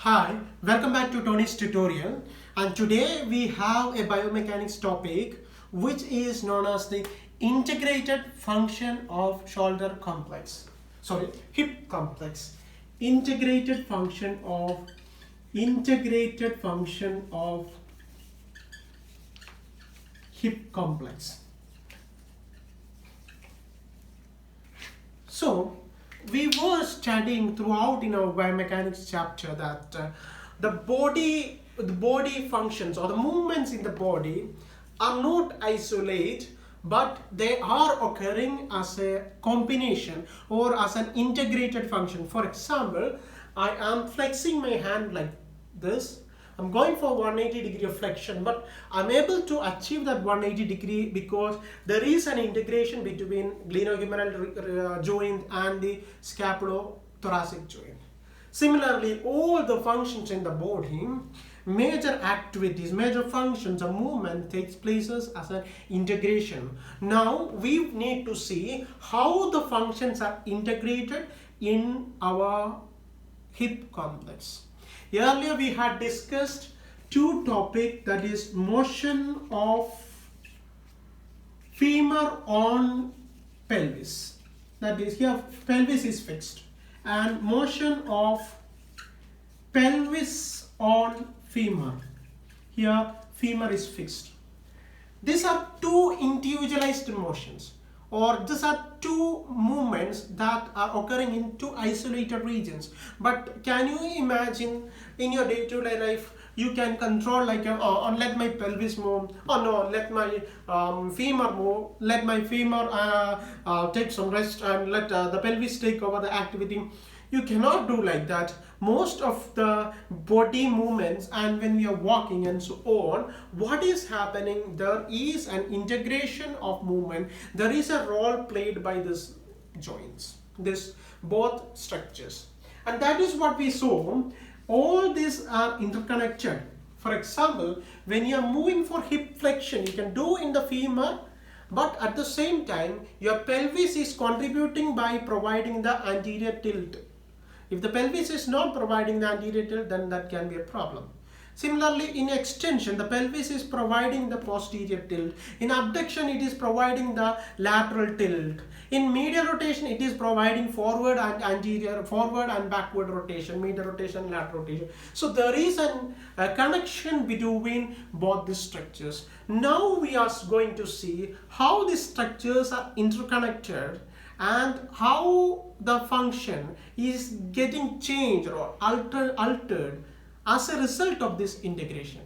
Hi, welcome back to Tony's tutorial, and today we have a biomechanics topic which is known as the integrated function of shoulder complex. Sorry, hip complex. Integrated function of hip complex. So we were studying throughout in our biomechanics chapter that the body functions or the movements in the body are not isolated, but they are occurring as a combination or as an integrated function. For example, I am flexing my hand like this. I'm going for 180 degree of flexion, but I'm able to achieve that 180 degree because there is an integration between glenohumeral joint and the scapulothoracic joint. Similarly, all the functions in the body, major activities, major functions or movement takes places as an integration. Now we need to see how the functions are integrated in our hip complex. Earlier we had discussed two topics, that is motion of femur on pelvis, that is here pelvis is fixed, and motion of pelvis on femur, here femur is fixed. These are two individualized motions, or these are two movements that are occurring in two isolated regions. But can you imagine in your day-to-day life you can control like let my pelvis move, or no, let my femur move, let my femur take some rest, and let the pelvis take over the activity. You cannot do like that. Most of the body movements, and when we are walking and so on, what is happening, there is an integration of movement. There is a role played by these joints, this both structures, and that is what we saw. All these are interconnected. For example, when you are moving for hip flexion, you can do in the femur, but at the same time your pelvis is contributing by providing the anterior tilt. If the pelvis is not providing the anterior tilt, then that can be a problem. Similarly, in extension, the pelvis is providing the posterior tilt. In abduction, it is providing the lateral tilt. In medial rotation, it is providing forward and anterior, forward and backward rotation, medial rotation, lateral rotation. So there is a connection between both these structures. Now we are going to see how these structures are interconnected and how the function is getting changed or altered as a result of this integration.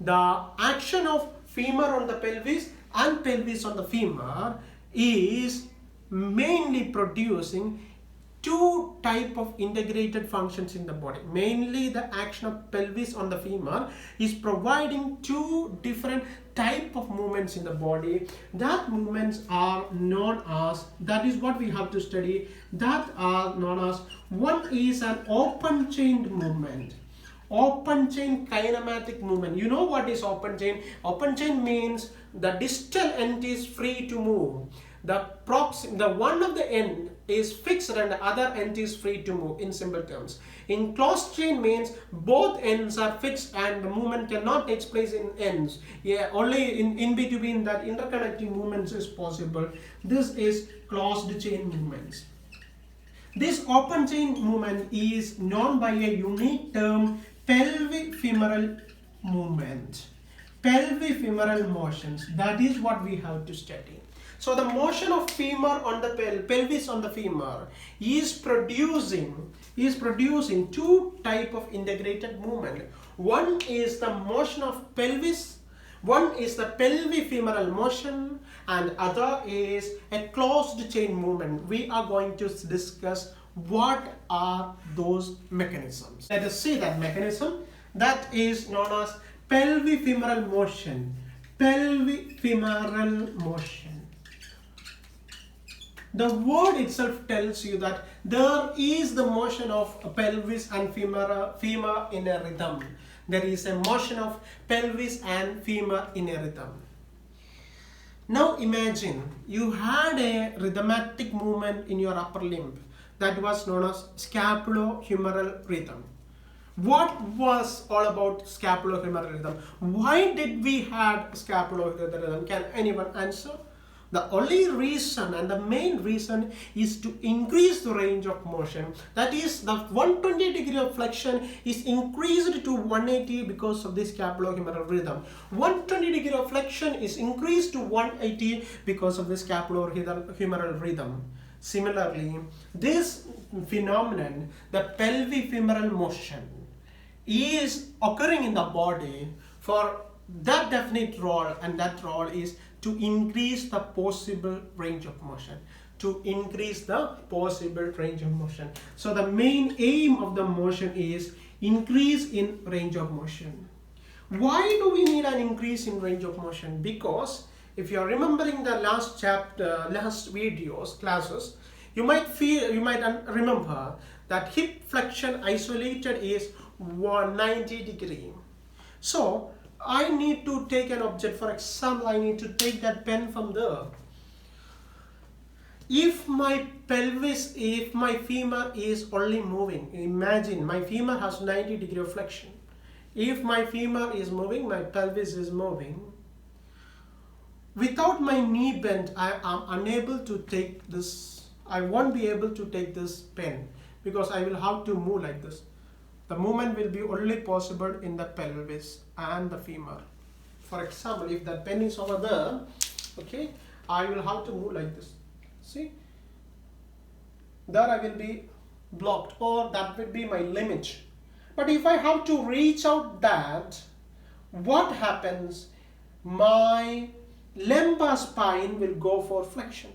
The action of femur on the pelvis and pelvis on the femur is mainly producing two type of integrated functions in the body. Mainly the action of pelvis on the femur is providing two different type of movements in the body. That movements are known as, that is what we have to study, that are known as, one is an open chain movement. Open chain kinematic movement. You know what is open chain? Open chain means the distal end is free to move. The one of the end is fixed and the other end is free to move, in simple terms. In closed chain means both ends are fixed and the movement cannot take place in ends. Yeah, only in between that interconnecting movements is possible. This is closed chain movements. This open chain movement is known by a unique term, pelvifemoral movement. Pelvifemoral motions. That is what we have to study. So the motion of femur on the pelvis on the femur is producing two type of integrated movement. One is the motion of pelvis, one is the pelvifemoral motion, and other is a closed chain movement. We are going to discuss what are those mechanisms. Let us see that mechanism. That is known as pelvifemoral motion. Pelvifemoral motion. The word itself tells you that there is the motion of pelvis and femur in a rhythm. There is a motion of pelvis and femur in a rhythm. Now imagine you had a rhythmatic movement in your upper limb that was known as scapulohumeral rhythm. What was all about scapulohumeral rhythm? Why did we have scapulohumeral rhythm? Can anyone answer? The only reason and the main reason is to increase the range of motion. That is, the 120 degree of flexion is increased to 180 because of this scapulohumeral rhythm. 120 degree of flexion is increased to 180 because of this scapulohumeral rhythm. Similarly, this phenomenon, the pelvifemoral motion, is occurring in the body for that definite role, and that role is to increase the possible range of motion. To increase the possible range of motion. So the main aim of the motion is increase in range of motion. Why do we need an increase in range of motion? Because if you are remembering the last chapter, last videos, classes, you might remember that hip flexion isolated is 190 degree. So I need to take an object. For example, I need to take that pen from there. If my pelvis, if my femur is only moving, imagine my femur has 90 degree of flexion. If my femur is moving, my pelvis is moving. Without my knee bent, I am unable to take this. I won't be able to take this pen because I will have to move like this. The movement will be only possible in the pelvis and the femur. For example, if the pen is over there, okay, I will have to move like this. See, there I will be blocked, or that will be my limit. But if I have to reach out that, what happens? My lumbar spine will go for flexion.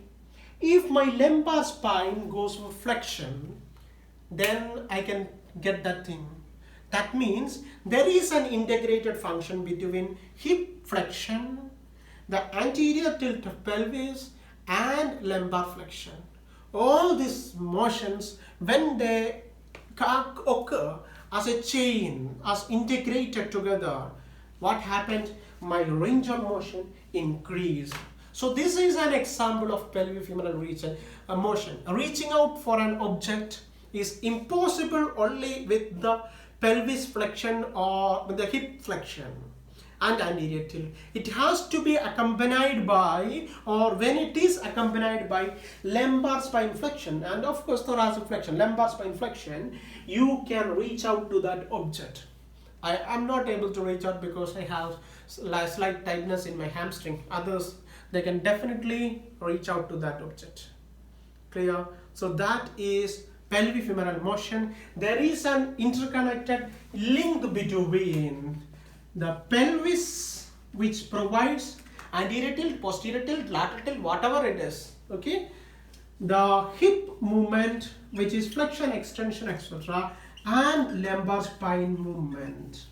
If my lumbar spine goes for flexion, then I can get that thing. That means there is an integrated function between hip flexion, the anterior tilt of pelvis, and lumbar flexion. All these motions, when they occur as a chain, as integrated together, what happened? My range of motion increased. So this is an example of pelvifemoral motion. Reaching out for an object is impossible only with the pelvis flexion or with the hip flexion and anterior tilt. It has to be accompanied by, or when it is accompanied by, lumbar spine flexion and of course thoracic flexion. Lumbar spine flexion, you can reach out to that object. I am not able to reach out because I have slight tightness in my hamstring. Others, they can definitely reach out to that object. Clear? So that is pelvifemoral motion. There is an interconnected link between the pelvis, which provides anterior tilt, posterior tilt, lateral tilt, whatever it is, okay, the hip movement, which is flexion, extension, etc., and lumbar spine movement.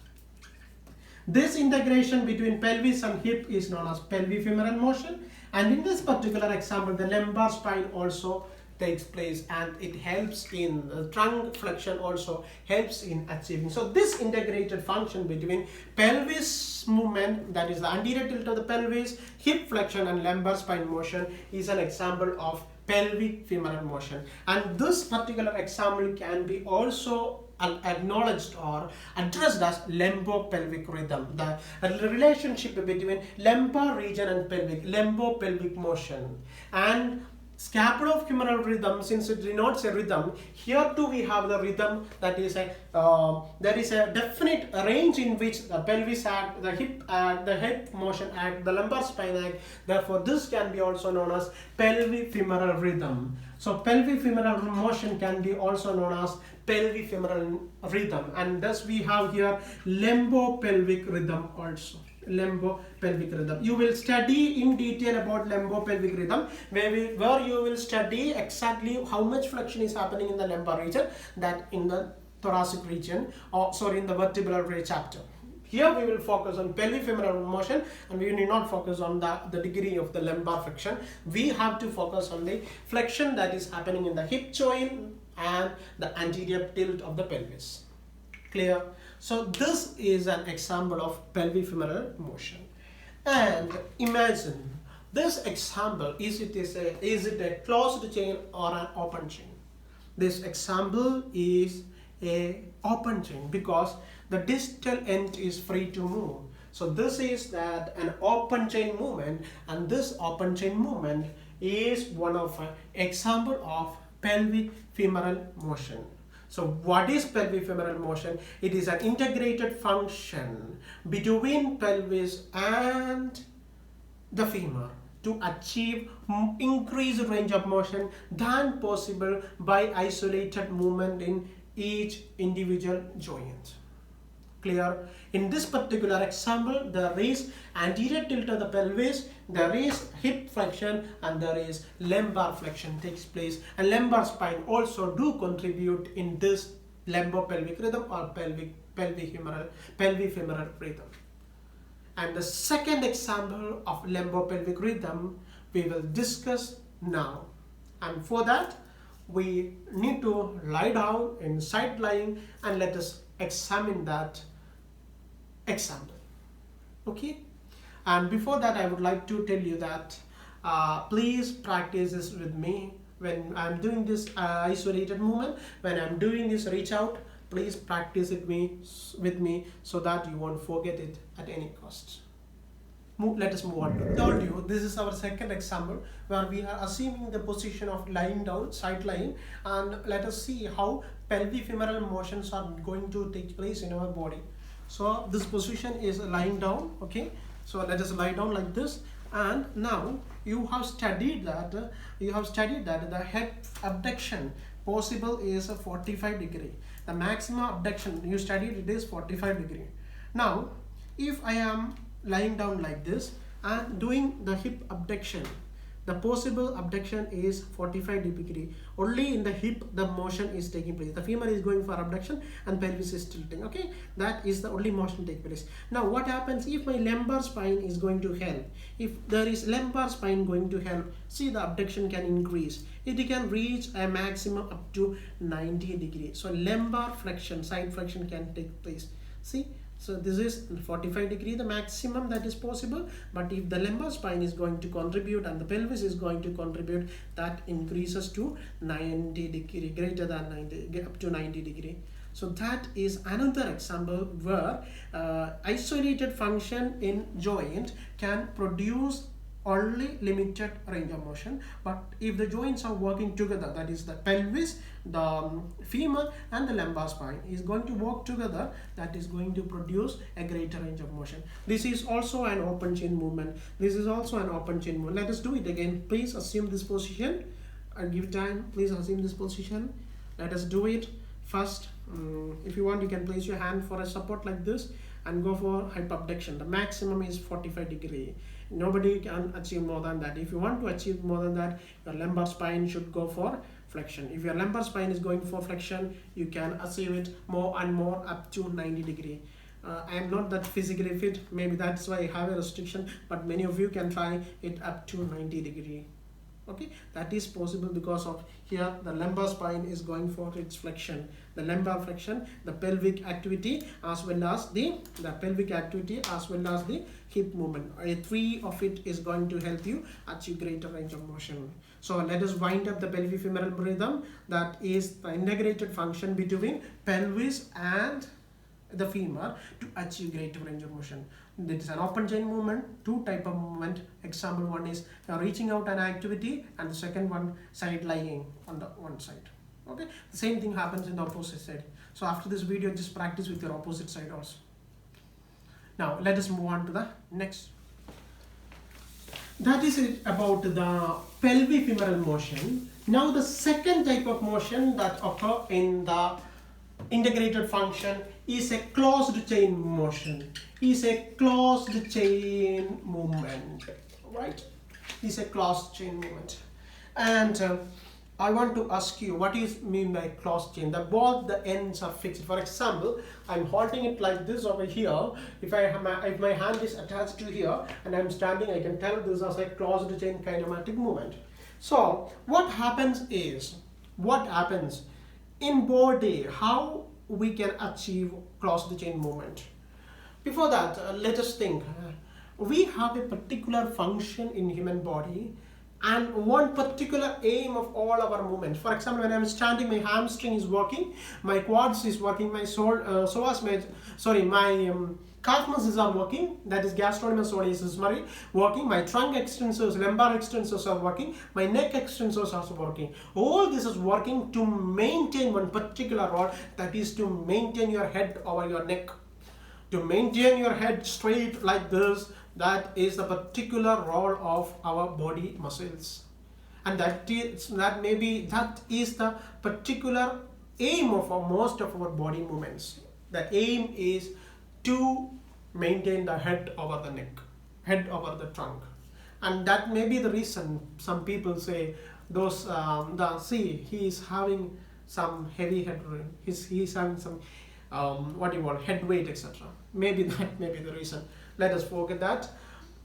This integration between pelvis and hip is known as pelvifemoral motion, and in this particular example, the lumbar spine also takes place, and it helps in the trunk flexion, also helps in achieving. So this integrated function between pelvis movement, that is the anterior tilt of the pelvis, hip flexion and lumbar spine motion, is an example of pelvic femoral motion. And this particular example can be also acknowledged or addressed as lumbo-pelvic rhythm. The relationship between lumbar region and pelvic, lumbo-pelvic motion. And scapulohumeral rhythm, since it denotes a rhythm, here too we have the rhythm, that is there is a definite range in which the pelvis act, the hip motion act, the lumbar spine act. Therefore this can be also known as pelvifemoral rhythm. So pelvifemoral motion can be also known as pelvifemoral rhythm, and thus we have here lumbo-pelvic rhythm also. Lumbo-pelvic rhythm. You will study in detail about lumbo-pelvic rhythm, where you will study exactly how much flexion is happening in the lumbar region, that in the thoracic region, or sorry, in the vertebral chapter. Here we will focus on pelvifemoral motion, and we need not focus on the degree of the lumbar flexion. We have to focus on the flexion that is happening in the hip joint and the anterior tilt of the pelvis. Clear? So this is an example of pelvifemoral motion. And imagine this example, is it a closed chain or an open chain? This example is a open chain because the distal end is free to move. So this is that an open chain movement, and this open chain movement is one of an example of pelvic femoral motion. So what is pelvic femoral motion? It is an integrated function between pelvis and the femur to achieve increased range of motion than possible by isolated movement in each individual joint. Clear? In this particular example, there is anterior tilt of the pelvis, there is hip flexion, and there is lumbar flexion takes place, and lumbar spine also do contribute in this lumbopelvic rhythm or pelvic-femoral rhythm. And the second example of lumbopelvic rhythm we will discuss now. And for that, we need to lie down in side lying and let us examine that example. Okay? And before that, I would like to tell you that please practice this with me. When I'm doing this isolated movement, when I'm doing this reach out, please practice it with me so that you won't forget it at any cost. Let us move on. I told you this is our second example where we are assuming the position of lying down, side lying, and let us see how pelvic femoral motions are going to take place in our body. So this position is lying down. Okay, so let us lie down like this. And now you have studied that the head abduction possible is a 45 degree. The maximum abduction you studied it is 45 degree. Now if I am lying down like this and doing the hip abduction, the possible abduction is 45 degree. Only in the hip the motion is taking place. The femur is going for abduction and pelvis is tilting. Okay, that is the only motion taking place. Now what happens if my lumbar spine is going to help? If there is lumbar spine going to help, see the abduction can increase. It can reach a maximum up to 90 degrees. So lumbar flexion, side flexion can take place. See? So this is 45 degree, the maximum that is possible. But if the lumbar spine is going to contribute and the pelvis is going to contribute, that increases to 90 degree, greater than 90, up to 90 degree. So that is another example where isolated function in joint can produce only limited range of motion. But if the joints are working together, that is the pelvis, the femur and the lumbar spine is going to work together, that is going to produce a greater range of motion. This is also an open chain movement. This is also an open chain movement. Let us do it again. Please assume this position. I'll give time. Please assume this position. Let us do it. First, if you want, you can place your hand for a support like this and go for hip abduction. The maximum is 45 degree. Nobody can achieve more than that. If you want to achieve more than that, your lumbar spine should go for flexion. If your lumbar spine is going for flexion, you can achieve it more and more up to 90 degree. I am not that physically fit, maybe that's why I have a restriction, but many of you can try it up to 90 degree. Okay, that is possible because of here the lumbar spine is going for its flexion, the lumbar flexion, the pelvic activity as well as the pelvic activity as well as the hip movement. Three of it is going to help you achieve greater range of motion. So let us wind up the pelvic femoral rhythm, that is the integrated function between pelvis and the femur to achieve greater range of motion. This is an open chain movement, two type of movement. Example one is reaching out an activity, and the second one side lying on the one side. Okay, the same thing happens in the opposite side. So after this video, just practice with your opposite side also. Now let us move on to the next. That is it about the pelvic femoral motion. Now the second type of motion that occur in the integrated function is a closed chain motion. Is a closed chain movement, right? Is a closed chain movement. And I want to ask you, what is mean by closed chain? That both the ends are fixed. For example, I'm holding it like this over here. If my hand is attached to here and I'm standing, I can tell this as a closed chain kinematic movement. So what happens in body, how we can achieve closed chain movement? Before that, let us think. We have a particular function in human body and one particular aim of all our movements. For example, when I'm standing, my hamstring is working, my quads is working, my calf muscles are working, that is gastrocnemius soleus working, my trunk extensors, lumbar extensors are working, my neck extensors are also working. All this is working to maintain one particular role, that is to maintain your head over your neck. To maintain your head straight like this, that is the particular role of our body muscles, and that is the particular aim of most of our body movements. The aim is to maintain the head over the neck, head over the trunk, and that may be the reason some people say those he is having some heavy head, he's having some head weight, etc. Maybe that may be the reason. Let us forget that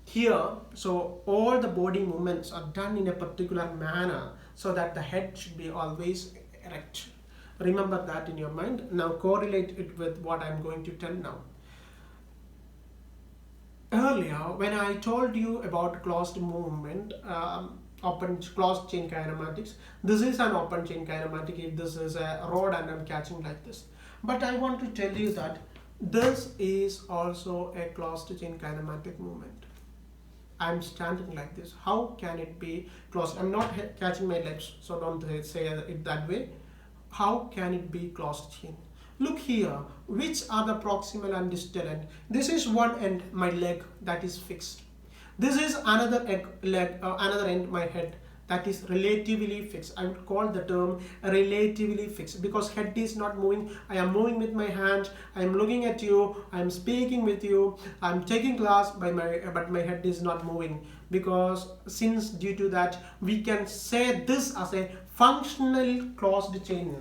here. So all the body movements are done in a particular manner so that the head should be always erect. Remember that in your mind. Now correlate it with what I'm going to tell now. Earlier, when I told you about closed movement, closed chain kinematics, this is an open chain kinematic if this is a rod and I'm catching like this. But I want to tell you that this is also a closed chain kinematic movement. I'm standing like this. How can it be closed? I'm not catching my legs, so don't say it that way. How can it be closed chain? Look here, which are the proximal and distal end? This is one end, my leg, that is fixed. This is another another end, my head, that is relatively fixed. I would call the term relatively fixed because head is not moving. I am moving with my hand, I am looking at you, I am speaking with you, I am taking class but my head is not moving, because since due to that we can say this as a functional closed chain.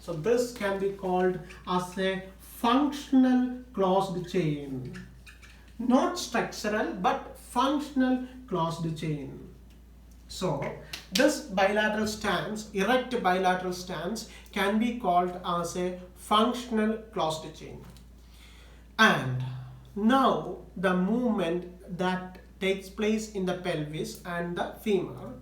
So this can be called as a functional closed chain. Not structural but functional closed chain. So this bilateral stance, erect bilateral stance, can be called as a functional closed chain. And now the movement that takes place in the pelvis and the femur,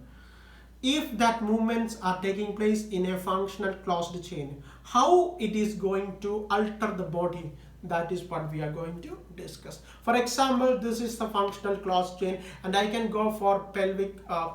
if that movements are taking place in a functional closed chain, how it is going to alter the body, that is what we are going to discuss. For example, this is the functional closed chain and I can go for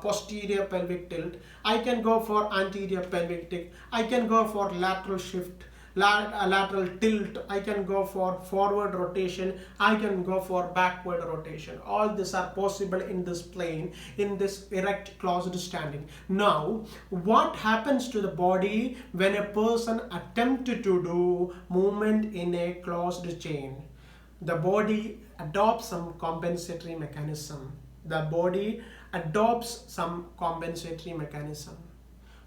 posterior pelvic tilt, I can go for anterior pelvic tilt, I can go for lateral shift, lateral tilt, I can go for forward rotation, I can go for backward rotation. All these are possible in this plane, in this erect closed standing. Now what happens to the body when a person attempts to do movement in a closed chain? The body adopts some compensatory mechanism. The body adopts some compensatory mechanism.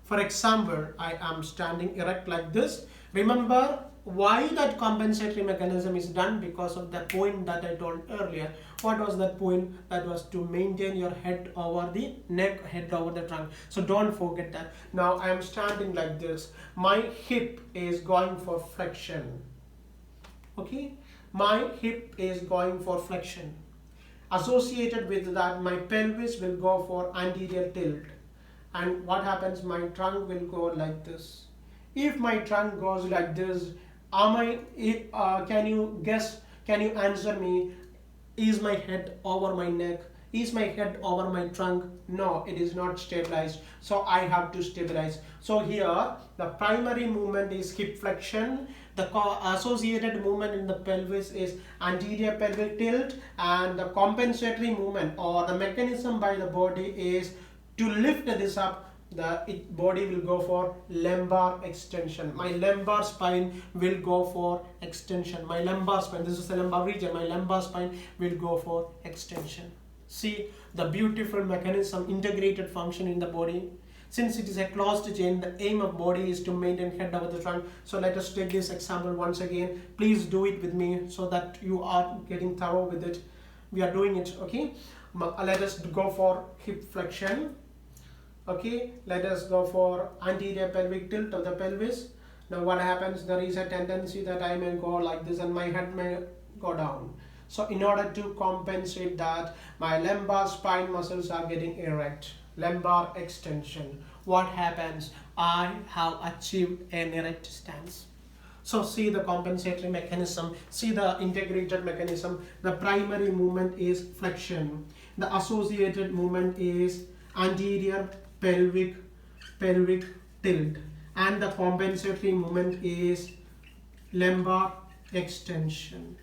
For example, I am standing erect like this. Remember why that compensatory mechanism is done? Because of the point that I told earlier. What was that point? That was to maintain your head over the neck, head over the trunk. So don't forget that. Now I am standing like this. My hip is going for flexion. Okay? My hip is going for flexion. Associated with that, my pelvis will go for anterior tilt. And what happens? My trunk will go like this. If my trunk goes like this, can you guess, can you answer me, is my head over my neck? Is my head over my trunk? No, it is not stabilized. So I have to stabilize. So here the primary movement is hip flexion. The associated movement in the pelvis is anterior pelvic tilt, and the compensatory movement or the mechanism by the body is to lift this up. The body will go for lumbar extension. My lumbar spine will go for extension. My lumbar spine, this is the lumbar region, my lumbar spine will go for extension. See the beautiful mechanism, integrated function in the body. Since it is a closed chain, the aim of body is to maintain head over the trunk. So let us take this example once again. Please do it with me so that you are getting thorough with it. We are doing it, okay? Let us go for hip flexion. Okay, let us go for anterior pelvic tilt of the pelvis. Now what happens? There is a tendency that I may go like this and my head may go down. So in order to compensate that, my lumbar spine muscles are getting erect. lumbar extension. What happens? I have achieved an erect stance. So see the compensatory mechanism, see the integrated mechanism. The primary movement is flexion. The associated movement is anterior pelvic tilt, and the compensatory movement is lumbar extension.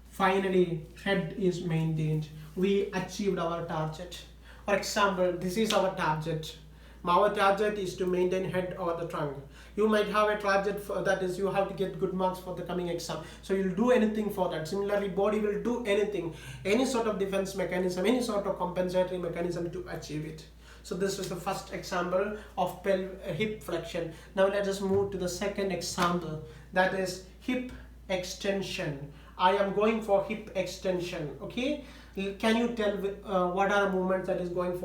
Finally, head is maintained. We achieved our target. For example, this is our target. Our target is to maintain head over the trunk. You might have a target for that is you have to get good marks for the coming exam. So you'll do anything for that. Similarly, body will do anything, any sort of defense mechanism, any sort of compensatory mechanism to achieve it. So this is the first example of hip flexion. Now let us move to the second example, that is hip extension. I am going for hip extension. Okay, can you tell what are the movements that is going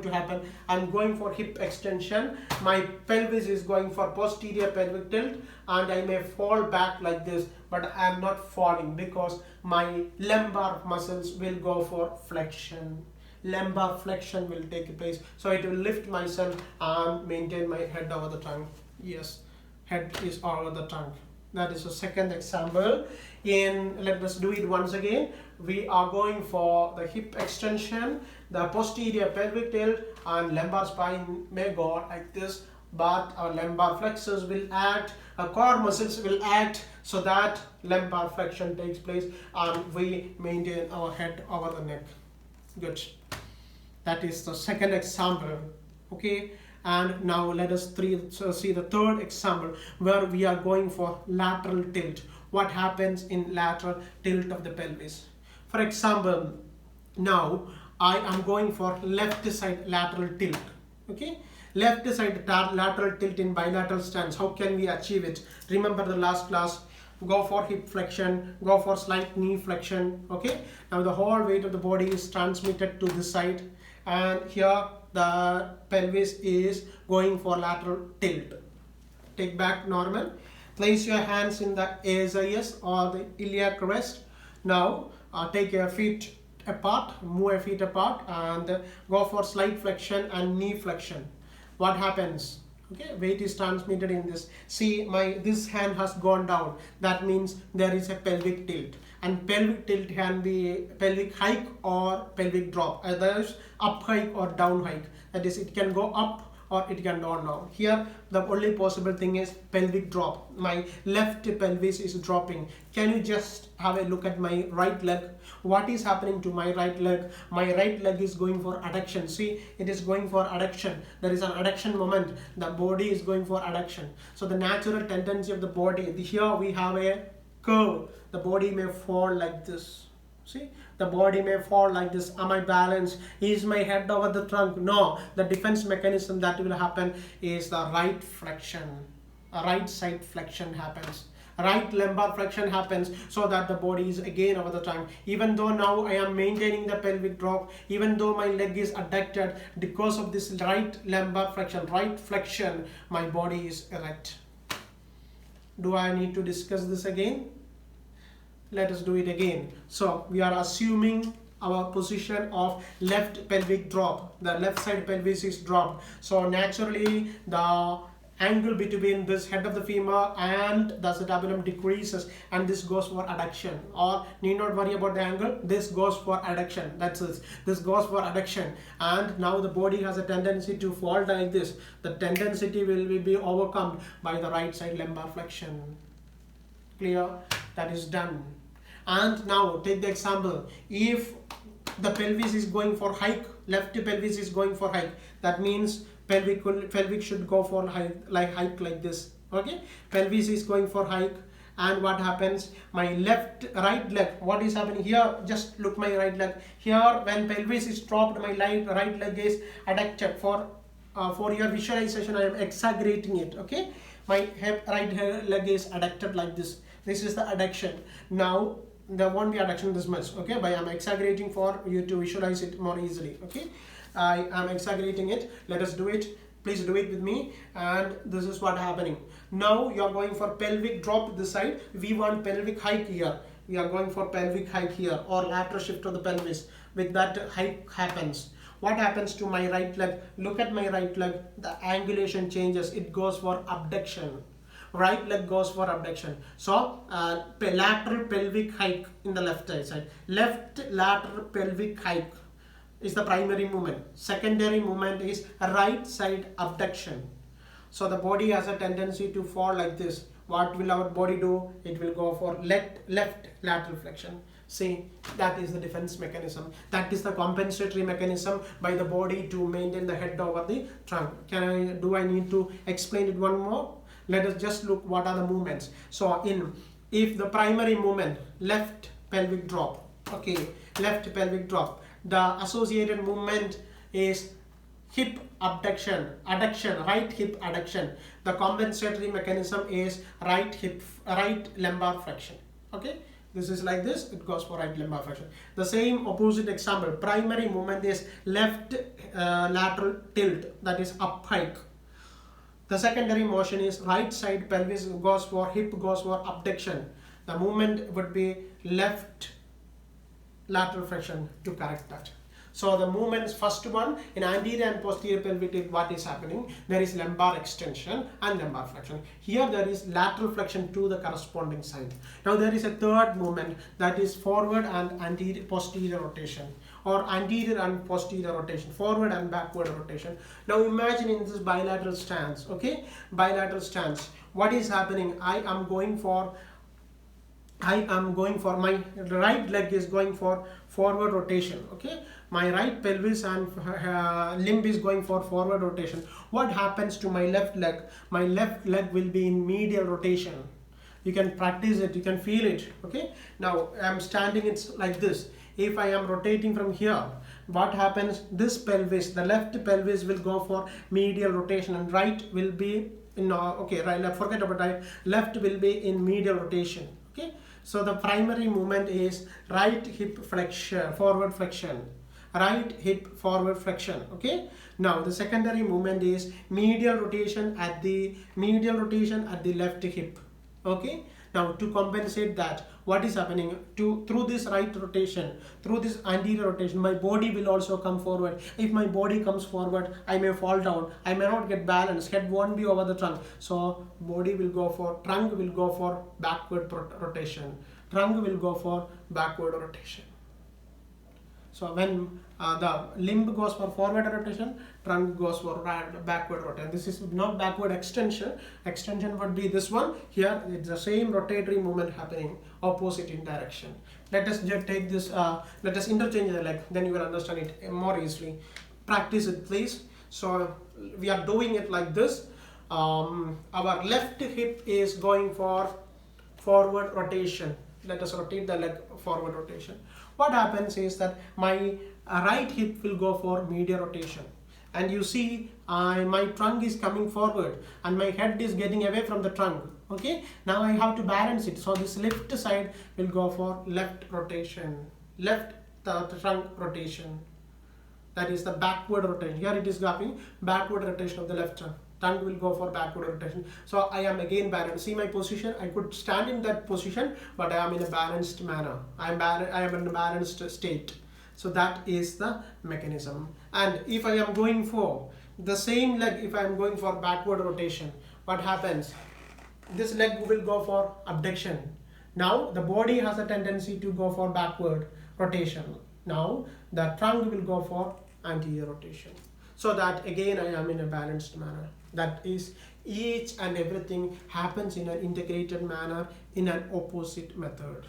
to happen? I'm going for hip extension. My pelvis is going for posterior pelvic tilt, and I may fall back like this, but I am not falling because my lumbar muscles will go for flexion. Lumbar flexion will take place, so it will lift myself and maintain my head over the trunk. Yes, head is over the trunk. That is the second example. Let us do it once again. We are going for the hip extension, the posterior pelvic tilt, and lumbar spine may go like this, but our lumbar flexors will act, our core muscles will act, so that lumbar flexion takes place and we maintain our head over the neck. Good. That is the second example. Okay. And now let us see the third example, where we are going for lateral tilt. What happens in lateral tilt of the pelvis? For example, now I am going for left side lateral tilt. Okay, left side lateral tilt in bilateral stance. How can we achieve it? Remember the last class. Go for hip flexion, go for slight knee flexion. Okay, now the whole weight of the body is transmitted to this side, and here the pelvis is going for lateral tilt. Take back normal. Place your hands in the ASIS or the iliac rest. Now take your feet apart, move your feet apart, and go for slight flexion and knee flexion. What happens? Okay, weight is transmitted in this. See, this hand has gone down. That means there is a pelvic tilt. And pelvic tilt can be pelvic hike or pelvic drop. Either up hike or down hike. That is, it can go up or it can go down. Here, the only possible thing is pelvic drop. My left pelvis is dropping. Can you just have a look at my right leg? What is happening to my right leg? My right leg is going for adduction. See, it is going for adduction. There is an adduction moment. The body is going for adduction. So the natural tendency of the body, here we have a curve. The body may fall like this. See, the body may fall like this. Am I balanced? Is my head over the trunk? No. The defense mechanism that will happen is the right flexion. A right side flexion happens. Right lumbar flexion happens, so that the body is again over the trunk. Even though now I am maintaining the pelvic drop, even though my leg is adducted, because of this right lumbar flexion, right flexion, my body is erect. Do I need to discuss this again? Let us do it again. So we are assuming our position of left pelvic drop. The left side pelvis is dropped. So naturally the angle between this head of the femur and the acetabulum decreases, and this goes for adduction. Or need not worry about the angle. This goes for adduction. That's it. This goes for adduction. And now the body has a tendency to fall like this. The tendency will be overcome by the right side lumbar flexion. Clear? That is done. And now take the example. If the pelvis is going for hike, left pelvis is going for hike, that means pelvic should go for hike like this. Okay, pelvis is going for hike, and what happens? My right leg, what is happening here? Just look my right leg here. When pelvis is dropped, my right leg is adducted. For your visualization, I am exaggerating it. Okay, my right leg is adducted like this. This is the adduction. Now there won't be adduction this much. Okay, but I am exaggerating for you to visualize it more easily. Okay, I am exaggerating it. Let us do it. Please do it with me. And this is what happening. Now you are going for pelvic drop this side. We want pelvic hike here. We are going for pelvic hike here, or lateral shift of the pelvis. With that, hike happens. What happens to my right leg? Look at my right leg, the angulation changes, it goes for abduction. Right leg goes for abduction. So lateral pelvic hike in the left side. Left lateral pelvic hike is the primary movement. Secondary movement is right side abduction. So the body has a tendency to fall like this. What will our body do? It will go for left lateral flexion. See, that is the defense mechanism. That is the compensatory mechanism by the body to maintain the head over the trunk. Do I need to explain it one more? Let us just look what are the movements. So if the primary movement, left pelvic drop, okay, left pelvic drop, the associated movement is hip abduction, right hip adduction. The compensatory mechanism is right lumbar flexion. Okay, this is like this, it goes for right lumbar flexion. The same opposite example, primary movement is left lateral tilt, that is up hike. The secondary motion is right side pelvis goes for hip goes for abduction. The movement would be left lateral flexion to correct that. So the movements, first one in anterior and posterior pelvic tilt, what is happening? There is lumbar extension and lumbar flexion. Here there is lateral flexion to the corresponding side. Now there is a third movement, that is forward and anterior posterior rotation, or anterior and posterior rotation, forward and backward rotation. Now imagine in this bilateral stance, okay, bilateral stance, what is happening? I am going for my right leg is going for forward rotation, okay, my right pelvis and limb is going for forward rotation. What happens to my left leg? My left leg will be in medial rotation. You can practice it, you can feel it, okay. Now I am standing, it's like this. If I am rotating from here, what happens? This pelvis, the left pelvis will go for medial rotation and right will be in right, forget about right, left will be in medial rotation, okay. So the primary movement is right hip flexion, forward flexion, right hip forward flexion, okay. Now the secondary movement is medial rotation at the left hip, okay. Now to compensate that, what is happening? Through this right rotation, through this anterior rotation, my body will also come forward. If my body comes forward, I may fall down, I may not get balance, head won't be over the trunk. So body will go for, trunk will go for backward rotation, trunk will go for backward rotation. So when the limb goes for forward rotation, trunk goes for backward rotation. This is not backward extension. Extension would be this one. Here it's the same rotatory movement happening opposite in direction. Let us just take this, let us interchange the leg, then you will understand it more easily. Practice it please. So we are doing it like this. Our left hip is going for forward rotation. Let us rotate the leg forward rotation. What happens is that my right hip will go for medial rotation, and you see my trunk is coming forward and my head is getting away from the trunk, okay. Now I have to balance it, so this left side will go for left rotation, left the trunk rotation, that is the backward rotation. Here it is going backward rotation of the left trunk. Trunk will go for backward rotation. So I am again balanced. See my position, I could stand in that position, but I am in a balanced manner. I am in a balanced state. So that is the mechanism. And if I am going for the same leg, if I am going for backward rotation, what happens? This leg will go for abduction. Now the body has a tendency to go for backward rotation. Now the trunk will go for anterior rotation. So that again I am in a balanced manner. That is, each and everything happens in an integrated manner in an opposite method.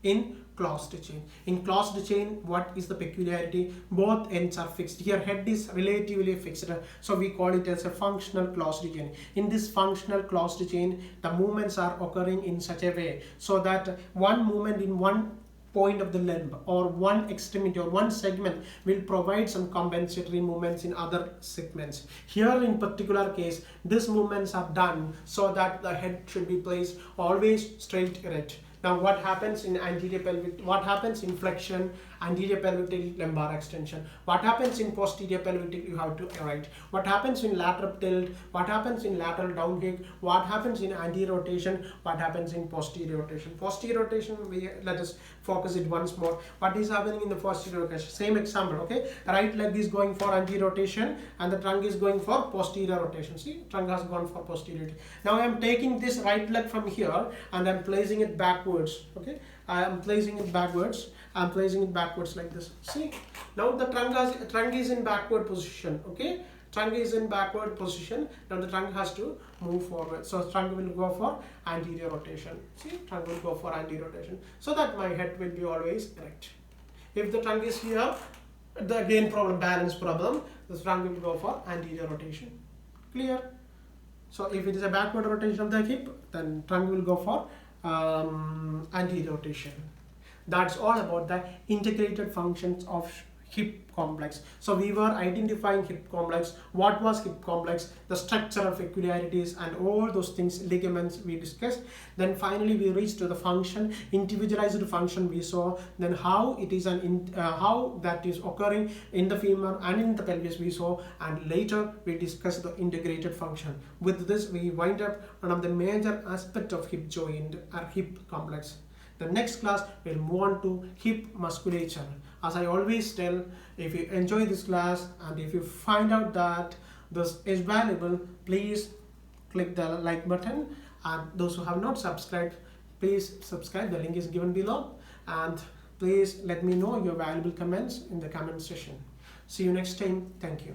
In closed chain. In closed chain, what is the peculiarity? Both ends are fixed. Here head is relatively fixed. So we call it as a functional closed chain. In this functional closed chain, the movements are occurring in such a way so that one movement in one point of the limb or one extremity or one segment will provide some compensatory movements in other segments. Here in particular case, these movements are done so that the head should be placed always straight erect. Now what happens in anterior pelvic, what happens in flexion, anterior pelvic tilt, lumbar extension, what happens in posterior pelvic tilt, you have to write, what happens in lateral tilt, what happens in lateral downkick, what happens in anterior rotation, what happens in posterior rotation. Posterior rotation, let us focus it once more. What is happening in the posterior rotation? Same example, okay? Right leg is going for anterior rotation and the trunk is going for posterior rotation. See, trunk has gone for posterior. Now I am taking this right leg from here and I am placing it backwards, okay? I am placing it backwards. I am placing it backwards like this. See, now the trunk is in backward position, okay? Trunk is in backward position. Now the trunk has to move forward. So trunk will go for anterior rotation. See, trunk will go for anterior rotation, so that my head will be always erect. If the trunk is here, the again problem, balance problem, the trunk will go for anterior rotation. Clear? So if it is a backward rotation of the hip, then trunk will go for anterior rotation. That's all about the integrated functions of hip complex. So we were identifying hip complex, what was hip complex, the structural peculiarities and all those things, ligaments we discussed. Then finally we reached to the function, individualized function we saw, then how it is how that is occurring in the femur and in the pelvis we saw, and later we discussed the integrated function. With this we wind up one of the major aspects of hip joint or hip complex. The next class will move on to hip musculature. As I always tell, if you enjoy this class and if you find out that this is valuable, please click the like button, and those who have not subscribed, please subscribe. The link is given below, and please let me know your valuable comments in the comment section. See you next time. Thank you.